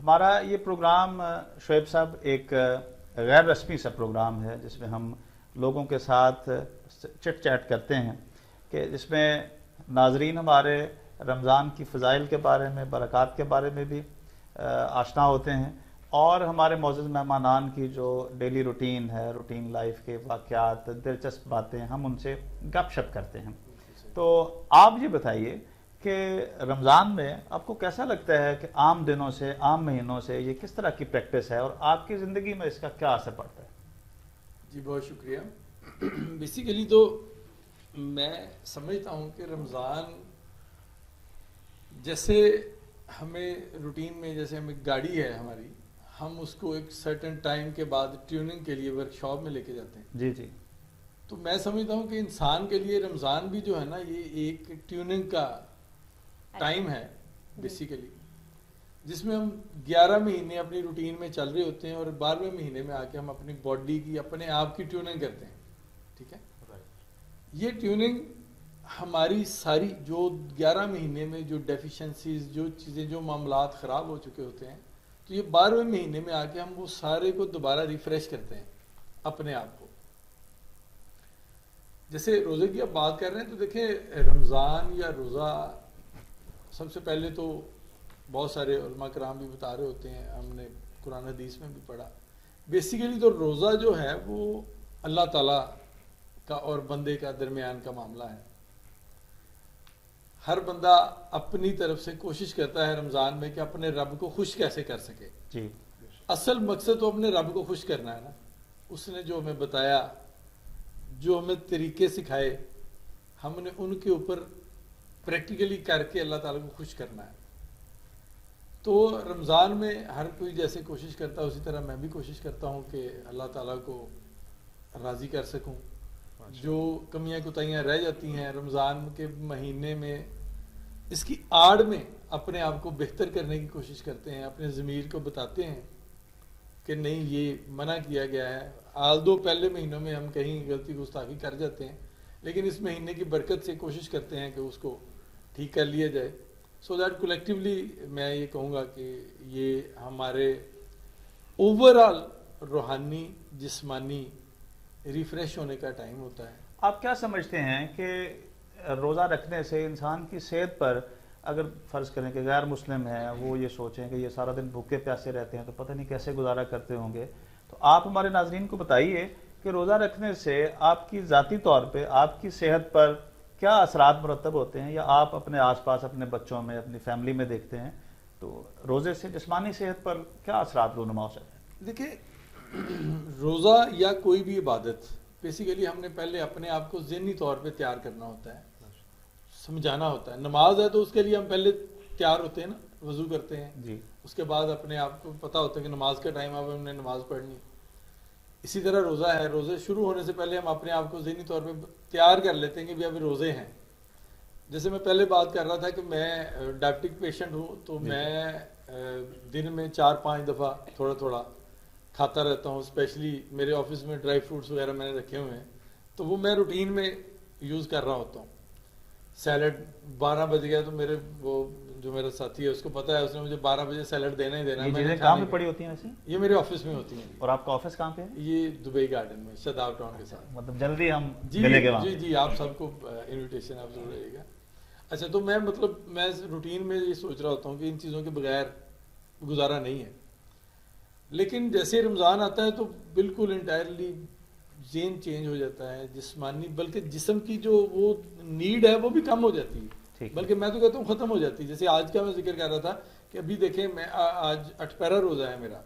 ہمارا یہ پروگرام شعیب صاحب ایک غیر رسمی سا پروگرام ہے جس میں ہم لوگوں کے ساتھ چٹ چیٹ کرتے ہیں، کہ جس میں ناظرین ہمارے رمضان کی فضائل کے بارے میں، برکات کے بارے میں بھی آشنا ہوتے ہیں، اور ہمارے معزز مہمانان کی جو ڈیلی روٹین ہے، روٹین لائف کے واقعات، دلچسپ باتیں، ہم ان سے گپ شپ کرتے ہیں۔ تو آپ یہ بتائیے کہ رمضان میں آپ کو کیسا لگتا ہے کہ عام دنوں سے، عام مہینوں سے یہ کس طرح کی پریکٹس ہے، اور آپ کی زندگی میں اس کا کیا اثر پڑتا ہے؟ جی بہت شکریہ۔ بیسیکلی تو میں سمجھتا ہوں کہ رمضان جیسے ہمیں روٹین میں، جیسے ہمیں گاڑی ہے ہماری، ہم اس کو ایک سرٹن ٹائم کے بعد ٹیوننگ کے لیے ورک شاپ میں لے کے جاتے ہیں، جی جی، تو میں سمجھتا ہوں کہ انسان کے لیے رمضان بھی جو ہے نا، یہ ایک ٹیوننگ کا ٹائم ہے بیسیکلی، جس میں ہم 11 مہینے اپنی روٹین میں چل رہے ہوتے ہیں، اور 12ویں مہینے میں آ کے ہم اپنی باڈی کی، اپنے آپ کی ٹیوننگ کرتے ہیں، ٹھیک ہے۔ یہ ٹیوننگ ہماری ساری جو 11 مہینے میں جو ڈیفیشنسیز، جو چیزیں، جو معاملات خراب ہو چکے ہوتے ہیں، تو یہ 12ویں مہینے میں آ کے ہم وہ سارے کو دوبارہ ریفریش کرتے ہیں اپنے آپ کو۔ جیسے روزے کی آپ بات کر رہے ہیں، تو دیکھیں رمضان یا روزہ، سب سے پہلے تو بہت سارے علماء کرام بھی بتا رہے ہوتے ہیں، ہم نے قرآن حدیث میں بھی پڑھا، بیسیکلی تو روزہ جو ہے وہ اللہ تعالیٰ کا اور بندے کا درمیان کا معاملہ ہے۔ ہر بندہ اپنی طرف سے کوشش کرتا ہے رمضان میں کہ اپنے رب کو خوش کیسے کر سکے۔ جی، اصل مقصد تو اپنے رب کو خوش کرنا ہے نا، اس نے جو ہمیں بتایا، جو ہمیں طریقے سکھائے، ہم نے ان کے اوپر پریکٹیکلی کر کے اللہ تعالیٰ کو خوش کرنا ہے۔ تو رمضان میں ہر کوئی جیسے کوشش کرتا ہے، اسی طرح میں بھی کوشش کرتا ہوں کہ اللہ تعالیٰ کو راضی کر سکوں۔ جو کمیاں کوتاہیاں رہ جاتی ہیں رمضان کے مہینے میں، اس کی آڑ میں اپنے آپ کو بہتر کرنے کی کوشش کرتے ہیں، اپنے ضمیر کو بتاتے ہیں کہ نہیں، یہ منع کیا گیا ہے۔ آلدو پہلے مہینوں میں ہم کہیں غلطی گستاخی کر جاتے ہیں، لیکن اس مہینے کی برکت سے کوشش کرتے ہیں کہ اس کو ٹھیک کر لیا جائے، سو دیٹ کولیکٹیولی میں یہ کہوں گا کہ یہ ہمارے اوور آل روحانی، جسمانی ریفریش ہونے کا ٹائم ہوتا ہے۔ آپ کیا سمجھتے ہیں کہ روزہ رکھنے سے انسان کی صحت پر، اگر فرض کریں کہ غیر مسلم ہیں، وہ یہ سوچیں کہ یہ سارا دن بھوکے پیاسے رہتے ہیں تو پتہ نہیں کیسے گزارا کرتے ہوں گے، تو آپ ہمارے ناظرین کو بتائیے کہ روزہ رکھنے سے آپ کی ذاتی طور پہ آپ کی صحت پر کیا اثرات مرتب ہوتے ہیں، یا آپ اپنے آس پاس اپنے بچوں میں، اپنی فیملی میں دیکھتے ہیں، تو روزے سے جسمانی صحت پر کیا اثرات رونما ہو سکتے ہیں؟ دیکھیں، روزہ یا کوئی بھی عبادت، بیسیکلی ہم نے پہلے اپنے آپ کو ذہنی طور پہ تیار کرنا ہوتا ہے، سمجھانا ہوتا ہے۔ نماز ہے تو اس کے لیے ہم پہلے تیار ہوتے ہیں نا، وضو کرتے ہیں، جی، اس کے بعد اپنے آپ کو پتہ ہوتا ہے کہ نماز کا ٹائم اب ہم نے نماز پڑھنی۔ اسی طرح روزہ ہے، روزے شروع ہونے سے پہلے ہم اپنے آپ کو ذہنی طور پہ تیار کر لیتے ہیں کہ بھی ابھی روزے ہیں۔ جیسے میں پہلے بات کر رہا تھا کہ میں ڈائبٹک پیشنٹ ہوں، تو میں دن میں 4-5 دفعہ تھوڑا تھوڑا کھاتا رہتا ہوں، اسپیشلی میرے آفس میں ڈرائی فروٹس وغیرہ میں نے رکھے ہوئے ہیں، تو وہ میں روٹین میں یوز کر رہا ہوتا ہوں۔ سیلڈ 12 بج گیا تو میرے وہ جو میرا ساتھی ہے اس کو پتا ہے، اس نے مجھے 12 بجے سیلڈ دینا ہی دینا ہے۔ یہ میں نے چیزیں کہاں پہ پڑی ہوتی ہیں ویسے؟ یہ میرے آفس میں ہوتی ہیں۔ اور آپ کا آفس کہاں پہ ہے؟ یہ دبئی گارڈن میں، شاداب ٹاؤن کے ساتھ۔ مطلب جلدی ہم جی ملیں گے وہاں؟ جی جی، آپ سب کو انویٹیشن آپ ضرور رہے گا۔ اچھا، تو میں مطلب میں روٹین میں یہ سوچ رہا ہوتا ہوں کہ ان چیزوں کے بغیر گزارا نہیں ہے، لیکن جیسے رمضان آتا ہے تو بالکل انٹائرلی ذہن چینج ہو جاتا ہے، جسمانی بلکہ جسم کی جو وہ نیڈ ہے وہ بھی کم ہو جاتی ہے، بلکہ میں تو کہتا ہوں ختم ہو جاتی ہے۔ جیسے آج کا میں ذکر کر رہا تھا کہ ابھی دیکھیں میں آج 8 پیرا روزہ ہے میرا،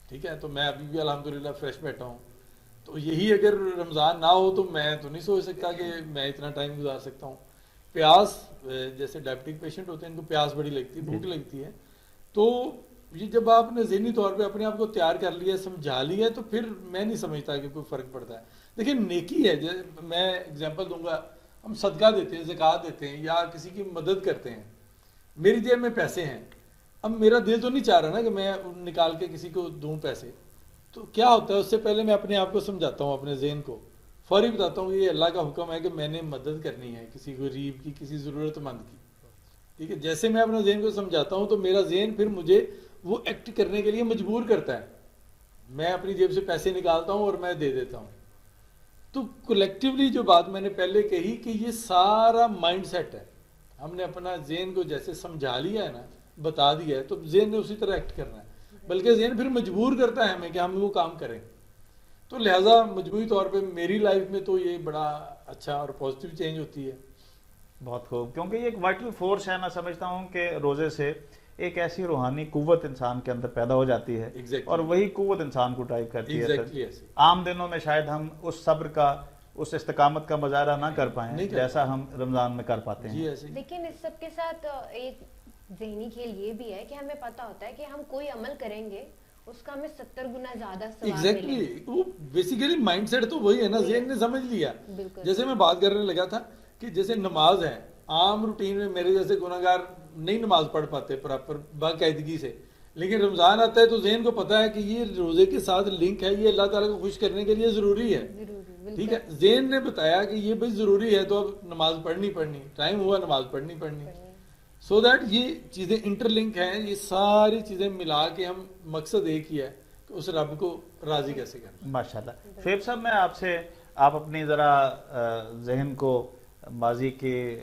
ٹھیک ہے، تو میں ابھی بھی الحمدللہ فریش بیٹھا ہوں۔ تو یہی اگر رمضان نہ ہو تو میں تو نہیں سوچ سکتا کہ میں اتنا ٹائم گزار سکتا ہوں۔ پیاس، جیسے ڈائبٹک پیشنٹ ہوتے ہیں ان کو پیاس بڑی لگتی ہے، بھوک لگتی ہے، تو یہ جب آپ نے ذہنی طور پہ اپنے آپ کو تیار کر لیا ہے، سمجھا لیا ہے، تو پھر میں نہیں سمجھتا کہ کوئی فرق پڑتا ہے۔ دیکھیں نیکی ہے، میں اگزامپل دوں گا، ہم صدقہ دیتے ہیں، زکوٰۃ دیتے ہیں، یا کسی کی مدد کرتے ہیں، میری جیب میں پیسے ہیں، اب میرا دل تو نہیں چاہ رہا نا کہ میں نکال کے کسی کو دوں پیسے، تو کیا ہوتا ہے اس سے پہلے میں اپنے آپ کو سمجھاتا ہوں، اپنے ذہن کو فوری بتاتا ہوں کہ یہ اللہ کا حکم ہے کہ میں نے مدد کرنی ہے کسی غریب کی، کسی ضرورت مند کی، ٹھیک ہے۔ جیسے میں اپنے ذہن کو سمجھاتا ہوں تو میرا ذہن پھر مجھے وہ ایکٹ کرنے کے لیے مجبور کرتا ہے. میں اپنی جیب سے پیسے نکالتا ہوں اور میں دے دیتا ہوں. تو کولیکٹیولی جو بات میں نے پہلے کہی کہ یہ سارا مائنڈ سیٹ ہے. ہم نے اپنا ذہن کو جیسے سمجھا لیا ہے نا, بتا دیا ہے, تو ذہن نے اسی طرح ایکٹ کرنا ہے, بلکہ ذہن پھر مجبور کرتا ہے ہمیں کہ ہم وہ کام کریں. تو لہٰذا مجموعی طور پہ میری لائف میں تو یہ بڑا اچھا اور پازیٹیو چینج ہوتی ہے. بہت خوب, کیونکہ یہ ایک وائٹل فورس ہے. میں سمجھتا ہوں کہ روزے سے ایک ایسی روحانی قوت انسان کے اندر پیدا ہو جاتی ہے, اور وہی قوت انسان کو ڈرائیو کرتی ہے. عام دنوں میں شاید ہم اس صبر کا, اس استقامت کا مظاہرہ نہ کر پائیں جیسا ہم رمضان میں کر پاتے ہیں. لیکن اس سب کے ساتھ ایک ذہنی کھیل یہ بھی ہے کہ ہمیں پتہ ہوتا ہے کہ ہم کوئی عمل کریں گے اس کا ہمیں 70 گنا زیادہ ثواب ملے گا. وہ بیسیکلی مائنڈ سیٹ تو وہی ہے نا, ذہن نے سمجھ لیا. جیسے میں بات کرنے لگا تھا کہ جیسے نماز ہے, عام روٹین میں میرے جیسے گناہگار نہیں نماز پڑھ پاتے پراپر باقاعدگی سے, لیکن رمضان آتا ہے تو ذہن کو پتا ہے کہ یہ روزے کے ساتھ لنک ہے, یہ اللہ تعالیٰ کو خوش کرنے کے لیے ضروری ہے. ٹھیک ہے, ذہن نے بتایا کہ یہ بھائی ضروری ہے, تو اب نماز پڑھنی ٹائم ہوا نماز پڑھنی سو دیٹ یہ چیزیں انٹر لنک ہیں. یہ ساری چیزیں ملا کے ہم مقصد ایک ہی ہے کہ اس رب کو راضی کیسے کرنا. ماشاءاللہ. شعیب صاحب, میں آپ سے, آپ اپنی ذرا ذہن کو ماضی کی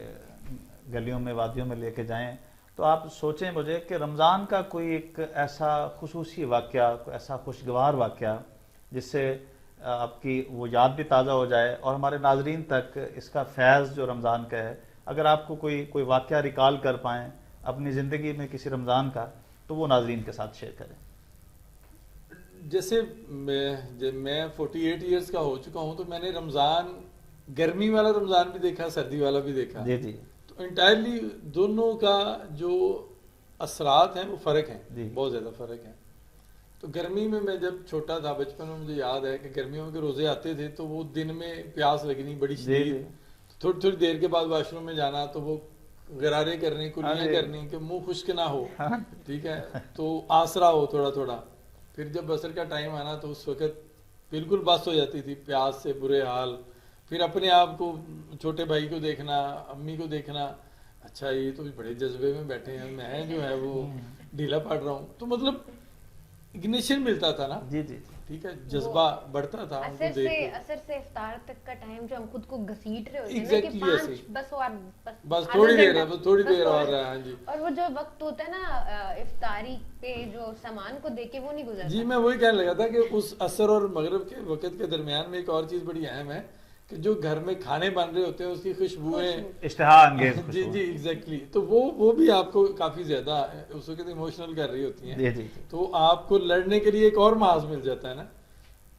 گلیوں میں وادیوں میں لے کے جائیں, تو آپ سوچیں مجھے کہ رمضان کا کوئی ایک ایسا خصوصی واقعہ, کوئی ایسا خوشگوار واقعہ جس سے آپ کی وہ یاد بھی تازہ ہو جائے اور ہمارے ناظرین تک اس کا فیض جو رمضان کا ہے, اگر آپ کو کوئی واقعہ ریکال کر پائیں اپنی زندگی میں کسی رمضان کا, تو وہ ناظرین کے ساتھ شیئر کریں. جیسے میں 48 ایئرس کا ہو چکا ہوں, تو میں نے رمضان, گرمی والا رمضان بھی دیکھا, سردی والا بھی دیکھا. جی جی. تو انٹائرلی دونوں کا جو اثرات ہیں وہ فرق ہیں, بہت زیادہ فرق ہیں. تو گرمی میں جب چھوٹا تھا بچپن میں, مجھے یاد ہے کہ گرمیوں کے روزے آتے تھے تو وہ دن میں پیاس لگنی بڑی شدید, تھوڑی دیر کے بعد واش روم میں جانا تو وہ غرارے کرنی, کلیاں کرنی کہ منہ خشک نہ ہو, ٹھیک ہے, تو آسرا ہو تھوڑا تھوڑا. پھر جب عصر کا ٹائم آنا تو اس وقت بالکل بس ہو جاتی تھی, پیاس سے برے حال. پھر اپنے آپ کو, چھوٹے بھائی کو دیکھنا, امی کو دیکھنا, اچھا یہ تو بڑے جذبے میں بیٹھے ہیں, میں جو ہے وہ ڈھیلا پڑ رہا ہوں. تو مطلب اگنیشن ملتا تھا نا. جی جی. ٹھیک ہے, جذبہ بڑھتا تھا. اثر سے افطار تک کا ٹائم جو ہم خود کو گھسیٹ رہے ہوتے ہیں کہ 5 بس تھوڑی دیر اور رہا ہے. جی. اور وہ جو وقت ہوتا ہے نا افطاری پہ جو سامان کو دیکھ کے وہ نہیں گزرتا. جی, میں وہی کہنے لگا تھا کہ اس عصر اور مغرب کے وقت کے درمیان میں ایک اور چیز بڑی اہم ہے کہ جو گھر میں کھانے بن رہے ہوتے ہیں اس کی خوشبوئیں اشتہا انگیز. جی جی ایگزیکٹلی. تو وہ بھی آپ کو کافی زیادہ اس وقت ایموشنل کر رہی ہوتی ہیں. تو آپ کو لڑنے کے لیے ایک اور محاذ مل جاتا ہے نا.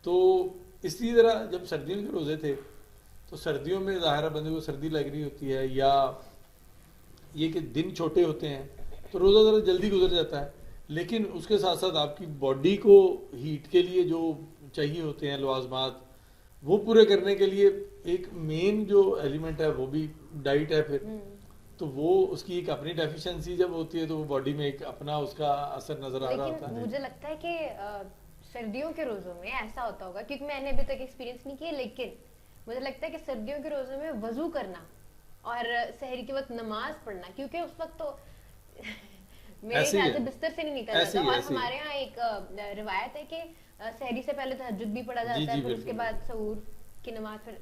تو اسی طرح جب سردیوں کے روزے تھے تو سردیوں میں ظاہرہ بندے کو سردی لگ رہی ہوتی ہے, یا یہ کہ دن چھوٹے ہوتے ہیں تو روزہ ذرا جلدی گزر جاتا ہے, لیکن اس کے ساتھ ساتھ آپ کی باڈی کو ہیٹ کے لیے جو چاہیے ہوتے ہیں لوازمات, وہ پورے کرنے کے لیے ایک مین جو ایلیمنٹ ہے وہ بھی ڈائٹ ہے. پھر تو وہ اس کی ایک اپنی ڈیفیشنسی جب ہوتی ہے تو وہ باڈی میں ایک اپنا اس کا اثر نظر آ رہا ہوتا ہے. مجھے لگتا ہے کہ سردیوں کے روزوں میں ایسا ہوتا ہوگا, کیونکہ میں نے ابھی تک ایکسپیرینس نہیں کیا, لیکن مجھے لگتا ہے کہ سردیوں کے روزوں میں وضو کرنا اور سحری کے وقت نماز پڑھنا, کیونکہ اس وقت تو میرے خیال سے بستر سے نہیں نکل جاتا. اور ہمارے ہاں ایک روایت ہے کہ سحری سے پہلے تہجد بھی پڑھا جاتا ہے, پھر اس کے بعد سحور کی نماز. پھر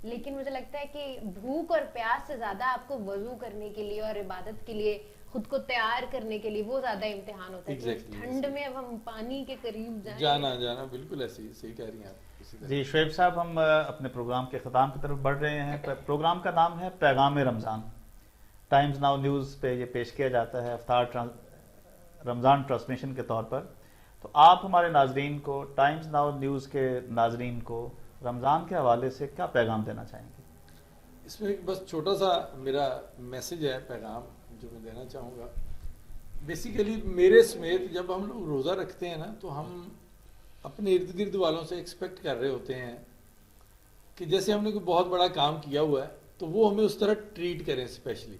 لیکن مجھے لگتا ہے کہ بھوک اور پیاس سے زیادہ آپ کو وضو کرنے کے لیے اور عبادت کے لیے خود کو تیار کرنے کے لیے وہ زیادہ امتحان ہوتا ہے. ٹھنڈ میں اب ہم پانی کے قریب جانا بالکل ایسی صحیح کہہ رہی ہیں آپ. جی شعیب صاحب, ہم اپنے پروگرام کے اختتام کی طرف بڑھ رہے ہیں. پروگرام کا نام ہے پیغام رمضان. ٹائمز ناؤ نیوز پہ یہ پیش کیا جاتا ہے افطار رمضان ٹرانسمیشن کے طور پر. تو آپ ہمارے ناظرین کو, ٹائمز ناؤ نیوز کے ناظرین کو رمضان کے حوالے سے کیا پیغام دینا چاہیں گے؟ اس میں بس چھوٹا سا میرا میسج ہے, پیغام جو میں دینا چاہوں گا. بیسیکلی میرے سمیت جب ہم لوگ روزہ رکھتے ہیں نا, تو ہم اپنے ارد گرد والوں سے ایکسپیکٹ کر رہے ہوتے ہیں کہ جیسے ہم نے کوئی بہت بڑا کام کیا ہوا ہے تو وہ ہمیں اس طرح ٹریٹ کریں اسپیشلی.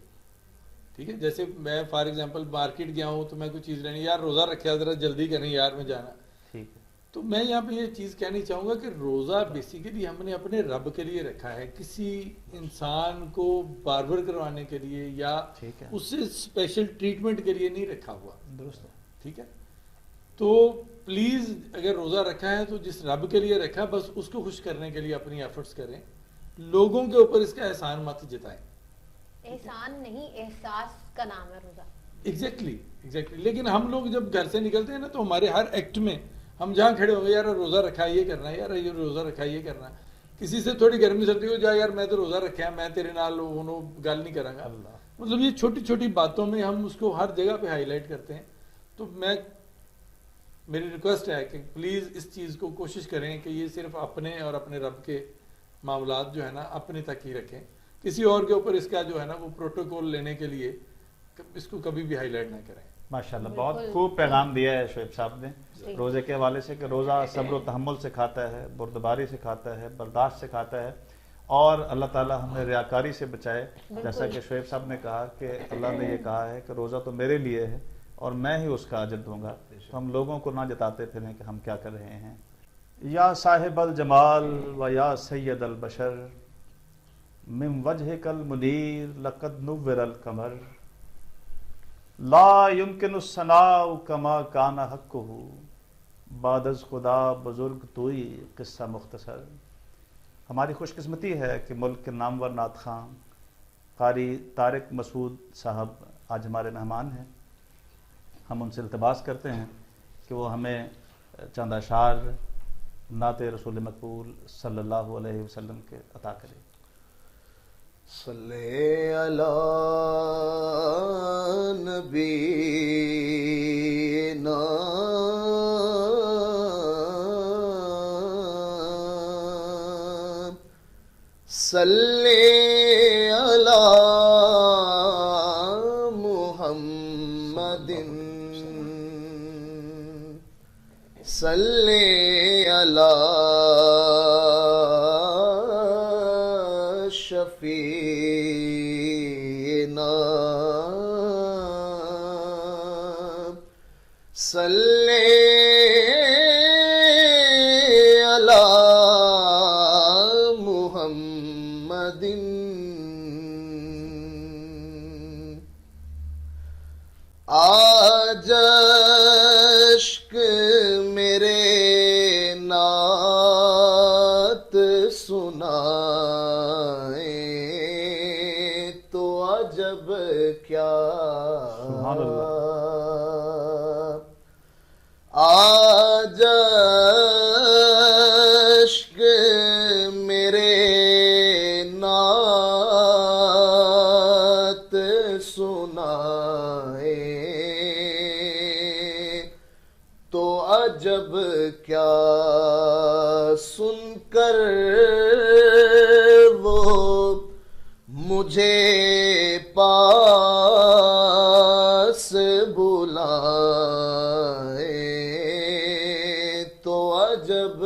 ٹھیک ہے, جیسے میں فار ایگزامپل مارکیٹ گیا ہوں تو میں کوئی چیز لینی, یار روزہ رکھا ذرا جلدی کریں یار میں جانا. ٹھیک ہے, تو میں یہاں پہ یہ چیز کہنی چاہوں گا کہ روزہ بیسیکلی ہم نے اپنے رب کے لیے رکھا ہے, کسی انسان کو باربر کروانے کے لیے یا اس سے اسپیشل ٹریٹمنٹ کے لیے نہیں رکھا ہوا. درست ہے. ٹھیک ہے, تو پلیز اگر روزہ رکھا ہے تو جس رب کے لیے رکھا بس اس کو خوش کرنے کے لیے اپنی ایفرٹس کریں, لوگوں کے اوپر اس کا احسان مت جتائیں. احسان نہیں, احساس کا نام ہے روزہ. ایگزیکٹلی. لیکن ہم لوگ جب گھر سے نکلتے ہیں نا تو ہمارے ہر ایکٹ میں ہم جہاں کھڑے ہو گئے, یار روزہ رکھا ہے یہ کرنا ہے, یار یہ روزہ رکھا ہے یہ کرنا ہے. کسی سے تھوڑی گرمی سردی ہو جائے, یار میں تو روزہ رکھا ہے, میں تیرے نال گل نہیں کروں گا. مطلب یہ چھوٹی چھوٹی باتوں میں ہم اس کو ہر جگہ پہ ہائی لائٹ کرتے ہیں. تو میری ریکویسٹ ہے کہ پلیز اس چیز کو کوشش کریں کہ یہ صرف اپنے اور اپنے رب کے معاملات جو ہے نا اپنے تک ہی رکھیں, کسی اور کے اوپر اس کا جو ہے نا وہ پروٹوکول لینے کے لیے اس کو کبھی بھی ہائی لائٹ نہ کریں. ماشاءاللہ بہت خوب پیغام دیا ہے شعیب صاحب نے روزے کے حوالے سے, کہ روزہ صبر و تحمل سے کھاتا ہے, بردباری سے کھاتا ہے, برداشت سے کھاتا ہے, اور اللہ تعالیٰ ہمیں ریاکاری سے بچائے. جیسا کہ شعیب صاحب نے کہا کہ اللہ نے یہ کہا ہے کہ روزہ تو میرے لیے ہے اور میں ہی اس کا اجر دوں گا, تو ہم لوگوں کو نہ جتاتے پھریں کہ ہم کیا کر رہے ہیں. یا صاحب الجمال و یا سید البشر من وجهک المنیر لقد نور القمر لا يمکن الثناء کما کان حقہ بعد از خدا بزرگ توئی قصہ مختصر. ہماری خوش قسمتی ہے کہ ملک کے نامور نعت خواں قاری طارق مسعود صاحب آج ہمارے مہمان ہیں. ہم ان سے التماس کرتے ہیں کہ وہ ہمیں چند اشعار نعت رسول مقبول صلی اللہ علیہ وسلم کے عطا کریں. صلی علی نبینا صلی علی محمد صلی علی شفیعنا صلی علی محمد. آج اشک میرے نعت سنائیں تو عجب کیا, سبحان اللہ. آج اشک میرے نعت سنائیں تو عجب کیا, سن کر وہ مجھے پاس بلائیں تو عجب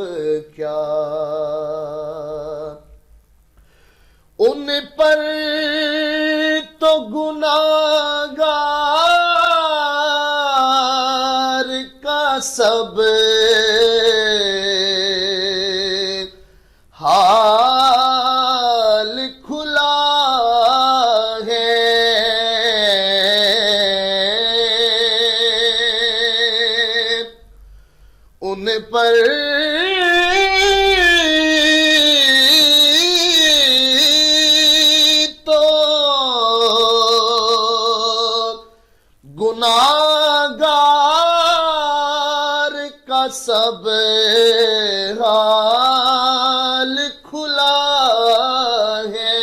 کیا. ان پر تو گناہگار کا سب حال کھلا ہے, ان پر تو گناہگار کا سب حال کھلا ہے,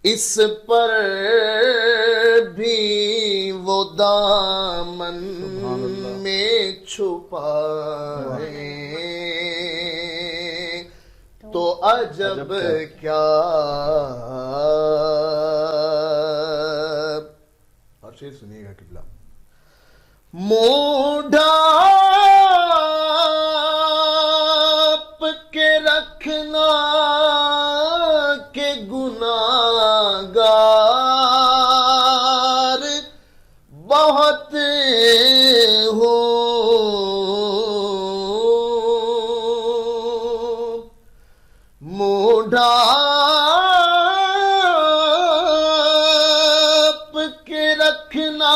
اس پر بھی وہ دامن میں چھپائیں تو عجب کیا. اور شعر سنیے گا قبلہ. منہ ڈھانپ کے رکھنا کہ گناہگار بہت ہوں, منہ ڈھانپ کے رکھنا